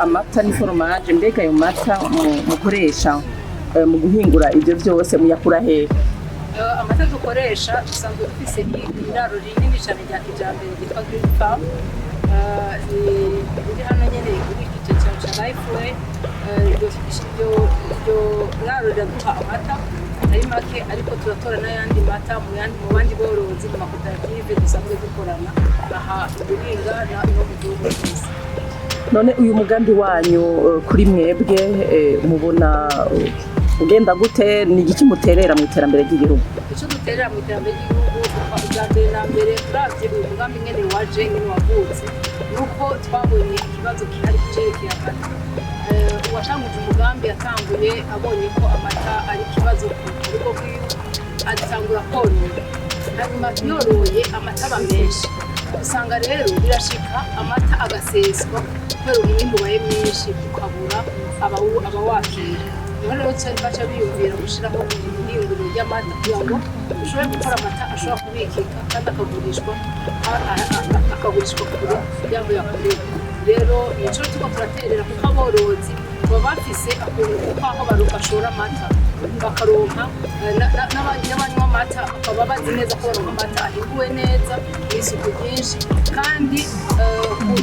amata ni foromaje mbega ayo mata mukoresha mu guhingura ibyo byose muyakura hehe? Amata dukoresha dusanzwe dufise iraro rinini cyane rya Iterambere ryitwa Green Farm, iri hano nyene kuri giti cya Life iryo raro riraduha amata ari make, ariko turatora n'ayandi mata mu bandi borozi mu makoperative dusanzwe dukorana aha Buringa na mu gihugu cyose. None uyu mugambi wanyu kuri mwebwe mubona ugenda gute? Ni iki muterera mu iterambere ry'igihugu? icyo duterera mu iterambere ry'igihugu bwa mbere na mbere turavye umugambi ingene waje ingene wavutse nuko twabonye ikibazo kihari cerekeye amata. Uwatanguje umugambi yatanguye abonye ko amata ari ikibazo ku rugo rwiwe atangura korora, hanyuma yoroye amata aba menshi usanga rero birashika amata agaseswa kubera umwimbu wabaye mwinshi tukabura abawakira. Niho rero baca biyumvira gushiraho ihinguriro ry'amata kugira ngo ushobore gukora amata ashobora kubikika kandi akagurishwa kure y'aho yakorewe. Rero nico turiko turaterera kuko aborozi baba bafise kuko aho bashora amata bakaronka n'abanywa amata bakaba bazi neza ko baronka amata ahinguwe neza n'isuku ryinshi kandi ku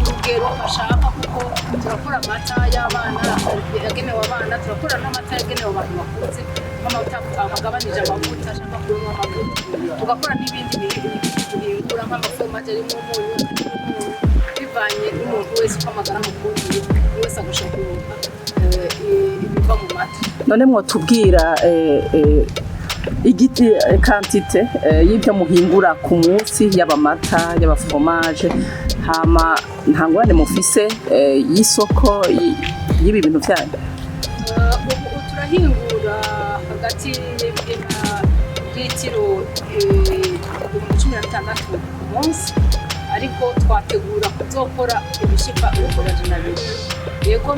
rugero bashaka, kuko turakora amata y'abana yagenewe abana, turakora n'amata yagenewe abantu bakuze nk'amata agabanije amavuta ashaka kunywa amavuta, tugakora n'ibindi bihingura nk'amafomaje arimo umunyu bivanye n'umuntu wese uko amagara amukundiye wese agashaka kuronka ibiva mu mata. None mwotubwira igiti kantite y'ibyo muhingura ku munsi y'abamata y'abafomaje, hama nta ngorane mufise y'isoko y'ibi bintu byanyu? Turahingura hagati y'litiro 16 ku munsi, ariko twategura kuzokora ibishika 200. Yego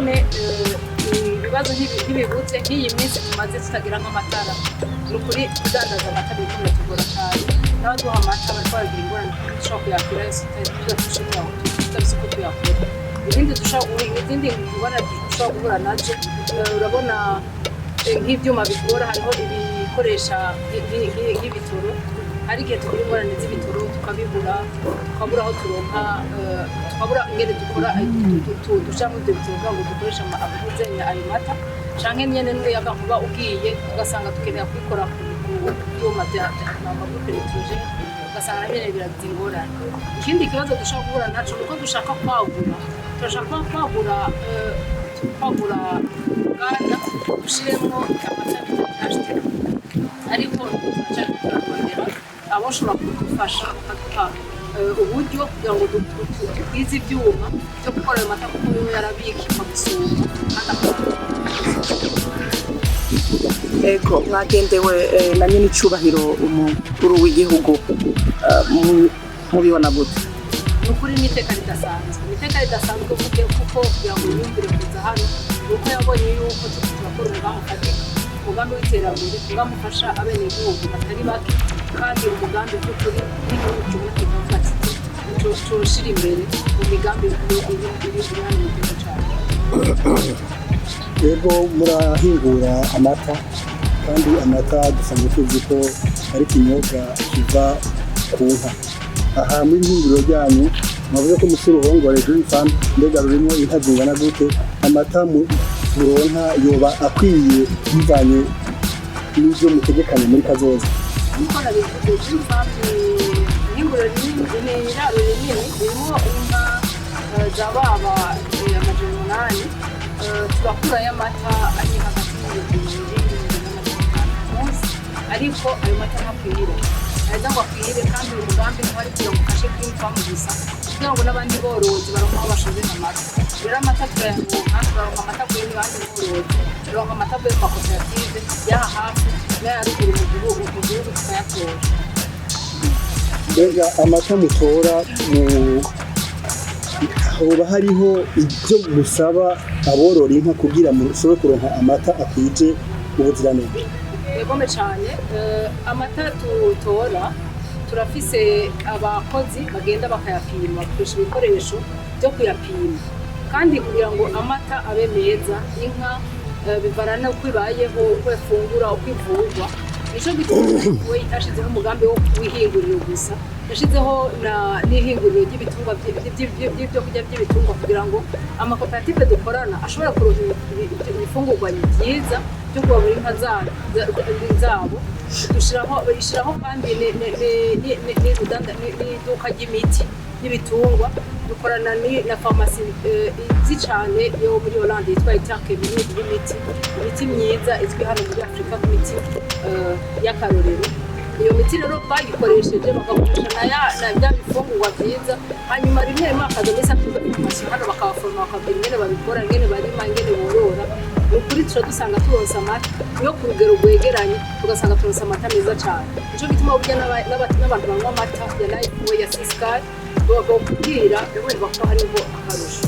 ibibazo ntibibutse nk'iyi minsi tumaze tutagira nk'amatara, ni ukuri kudandaza amata bikomeye tugora cyane, n'abaduha amata bariko baragira ingorane dushobora kuyakira yose tutafise uko tuyakora. Izindi ngorane dushobora guhura nazo urabona nk'ivyuma bigora, hariho ibikoresha nk'ibitoro, hari igihe tugira ingorane z'ibitoro tukabibura aho turonka, tukabura ingene dukora dushiramo ibyo bitoro kugira ngo dukoreshe abuzenya ayo mata, canke nyene n'umuyaga nkuba ugiye ugasanga dukeneye kubikora ku vyuma vy'amagurupe electrogene ugasanga nabyo biragira ingorane. Ikindi kibazo dushobora guhura naco nuko dushaka turashaka kwagura uruganda dushiremwo amata bitashite, ariko turarondera abashobora kudufasha bakaduha uburyo kugira ngo tugwize ivyuma byo gukora ayo mata kuko yo yarabikika gusumba kandi Ego mwagendewe na Nyenicubahiro umukuru w'igihugu, mubibona gute? Nukuri n'iteka ridasanzwe kuko kugira ngo yumvire kuza hano nuko yabonye yuko turakora umugambi w'iterambere tugamufasha abenegihugu batari bake, kandi umugambi w'ukuri n'igihugu kivuga kiti tushira imbere mu migambi iri hano mu gihugu cyacu. Yego murahingura amata, kandi amata dusanzwe tuzi ko ari ikinyobwa kiva ku nka. Aha muri ihinguriro ryanyu mwavuze ko musura uruhongore rw'ifamu, mbega rurimo inka zingana gute? Amata muronka yoba akwiye bivanye n'ibyo mutegekanye muri kazoza? Nkuko nabivuze ifamu ihinguriro ni iraro rinini ririmo inka zababa 800, turakurayo amata ari hagati y'ibihumbi 2,500 ariko ayo mata ntakwire, aheza ngo akwire, kandi uyu mugambi ntwari kugira ngo ufashe kw'ifamu gusa kugira ngo n'abandi borozi baronka aho bashoza amata. Rero amata turaronka amata kuri n'abandi borozi, turonka amata kuri makoperative y'aha hafi n'ayaruguru mu gihugu tukayatora. Mbega amata mutora hoba hariho ibyo musaba aborora inka kugira mushobore kuronka amata akwije ubuziranenge? Yegome cyane, amata tutora turafise abakozi bagenda bakayapima, bakoresha ibikoresho byo kuyapima, kandi kugira ngo amata abe meza inka bivana n'uko ibayeho, uko ifungura, uko ivurwa. Nico gituma we itashizeho umugambi wo kwihingurira gusa, yashizeho n'ihinguriro ry'ibitungwa by'ibyo kurya by'ibitungwa kugira ngo amakoperative dukorana ashobora kuronka ibifungurwa byiza byo kugaburira inka zabo ishiraho kandi n'iduka ry'imiti y'ibitungwa dukorana na farumasi izi cane yo muri Hollande yitwa Iterambere imiti myiza izwi hano muri Afrika ku miti y'akarorero. Iyo miti rero bayikoresheje bakagurisha na bya bifungurwa byiza, hanyuma rimwe akaza mbese akuza farumasi hano bakabaforoma bakabwira ingene babikora, ingene barima, ingene borora. Ukuri tuca dusanga turonsa amata yo ku rugero rwegeranye, tugasanga turonsa amata meza cane. Nico gituma burya n'abantu banywa amata ya Life ya Siskar bakubwira urumva ko hariho akarusho.